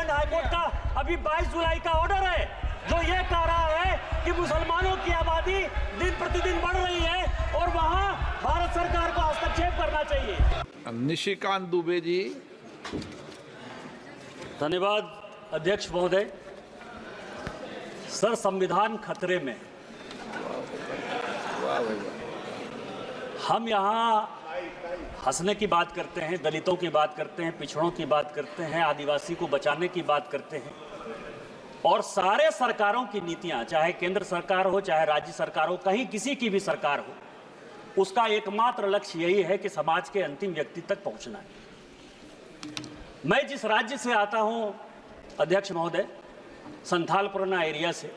Jharkhand high court का अभी 22 जुलाई का ऑर्डर है जो ये कह रहा है कि मुसलमानों की आबादी दिन प्रतिदिन बढ़ रही है और वहां भारत सरकार को हस्तक्षेप करना चाहिए। निशिकांत दुबे जी। धन्यवाद अध्यक्ष महोदय। सर, संविधान खतरे में। हम यहाँ हंसने की बात करते हैं, दलितों की बात करते हैं, पिछड़ों की बात करते हैं, आदिवासी को बचाने की बात करते हैं और सारे सरकारों की नीतियां, चाहे केंद्र सरकार हो चाहे राज्य सरकार हो, कहीं किसी की भी सरकार हो, उसका एकमात्र लक्ष्य यही है कि समाज के अंतिम व्यक्ति तक पहुंचना है। मैं जिस राज्य से आता हूं अध्यक्ष महोदय, संथाल परगना एरिया से,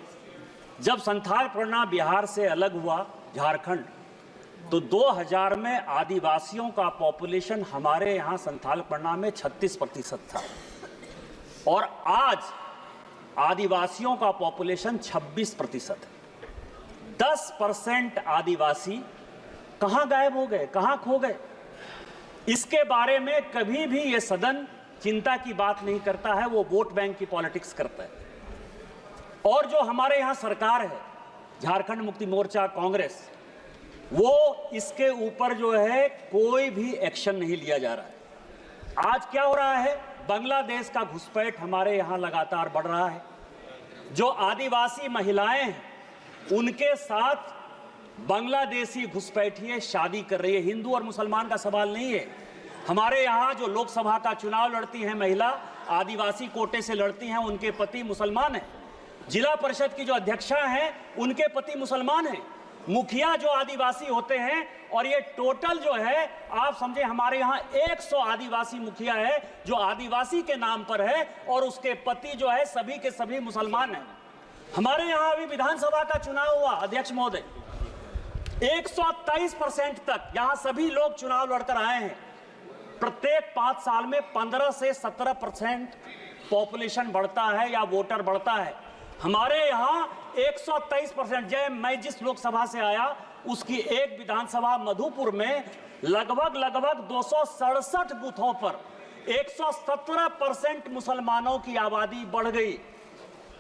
जब संथाल परगना बिहार से अलग हुआ झारखंड, तो 2000 में आदिवासियों का पॉपुलेशन हमारे यहाँ संथाल परगना में 36% था और आज आदिवासियों का पॉपुलेशन 26% है। 10% आदिवासी कहाँ गायब हो गए, कहाँ खो गए? इसके बारे में कभी भी ये सदन चिंता की बात नहीं करता है, वो वोट बैंक की पॉलिटिक्स करता है। और जो हमारे यहाँ सरकार है, झारखंड मुक्ति मोर्चा, कांग्रेस, वो इसके ऊपर जो है कोई भी एक्शन नहीं लिया जा रहा है। आज क्या हो रहा है? बांग्लादेश का घुसपैठ हमारे यहाँ लगातार बढ़ रहा है। जो आदिवासी महिलाएं हैं, उनके साथ बांग्लादेशी घुसपैठिए शादी कर रही है। हिंदू और मुसलमान का सवाल नहीं है। हमारे यहाँ जो लोकसभा का चुनाव लड़ती हैं महिला, आदिवासी कोटे से लड़ती हैं, उनके पति मुसलमान हैं। जिला परिषद की जो अध्यक्षा हैं, उनके पति मुसलमान हैं। मुखिया जो आदिवासी होते हैं, और ये टोटल जो है आप समझे हमारे यहाँ 100 आदिवासी मुखिया है जो आदिवासी के नाम पर है और उसके पति जो है सभी के सभी मुसलमान हैं। हमारे यहाँ अभी विधानसभा का चुनाव हुआ अध्यक्ष महोदय, 123% तक यहाँ सभी लोग चुनाव लड़कर आए हैं। प्रत्येक 5 साल में 15 से 17% पॉपुलेशन बढ़ता है या वोटर बढ़ता है। हमारे यहाँ 123%। मैं जिस लोकसभा से आया उसकी एक विधानसभा मधुपुर में लगभग 267 बूथों पर 117% मुसलमानों की आबादी बढ़ गई।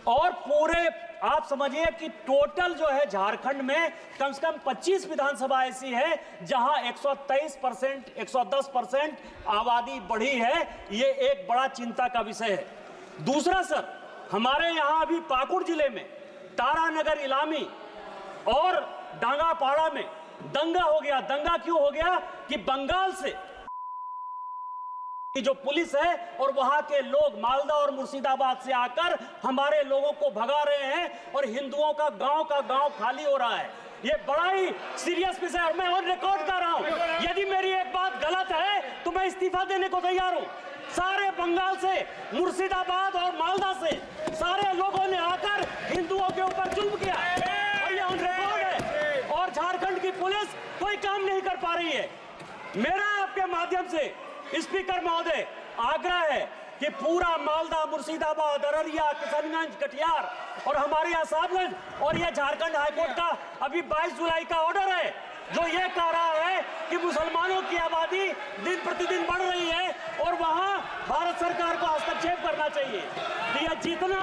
और पूरे आप समझिए कि टोटल जो है झारखंड में कम से कम 25 विधानसभा ऐसी है जहां 123%, 110% आबादी बढ़ी है। ये एक बड़ा चिंता का विषय है। दूसरा सर, हमारे यहाँ अभी पाकुड़ जिले में तारानगर, इलामी और डांगापाड़ा में दंगा हो गया। दंगा क्यों हो गया कि बंगाल से जो पुलिस है और वहां के लोग मालदा और मुर्शिदाबाद से आकर हमारे लोगों को भगा रहे हैं और हिंदुओं का गांव खाली हो रहा है। ये बड़ा ही सीरियस विषय है और मैं ऑन रिकॉर्ड कर रहा हूं। यदि मेरी एक बात गलत है तो मैं इस्तीफा देने को तैयार हूं। सारे बंगाल से, मुर्शिदाबाद और मालदा से सारे लोगों ने आकर हिंदुओं के ऊपर जुल्म किया और ये ऑन रिकॉर्ड है और झारखंड की पुलिस कोई काम नहीं कर पा रही है। मेरा आपके माध्यम से स्पीकर महोदय आग्रह है कि पूरा मालदा, मुर्शिदाबाद, अररिया, किशनगंज, कटिहार और हमारे यहाँ साहबगंज और ये झारखंड हाईकोर्ट का अभी 22 जुलाई का ऑर्डर है जो ये कह रहा है कि मुसलमानों की आबादी दिन प्रतिदिन बढ़ रही है और वहां भारत सरकार को हस्तक्षेप करना चाहिए। तो यह जितना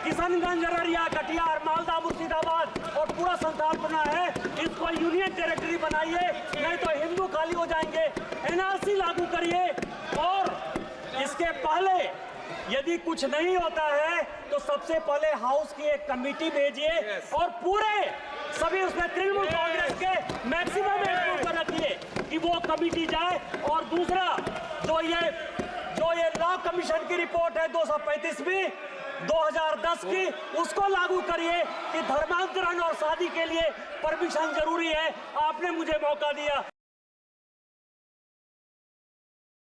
किशनगंज, अररिया, कटिहार, मालदा, मुर्शिदाबाद और पूरा संथाल परगना है, इसको यूनियन टेरिटरी बनाइए, नहीं तो हिंदू खाली हो जाएंगे। एनआरसी लागू करिए और इसके पहले यदि कुछ नहीं होता है तो सबसे पहले हाउस की एक कमेटी भेजिए और पूरे सभी उसमें तृणमूल कांग्रेस के मैक्सिमम एम्प्लॉय को रखिए कि वो कमेटी जाए। और दूसरा जो ये लॉ कमीशन की रिपोर्ट है 235वीं 2010 की, उसको लागू करिए कि धर्मांतरण और शादी के लिए परमिशन जरूरी है। आपने मुझे मौका दिया।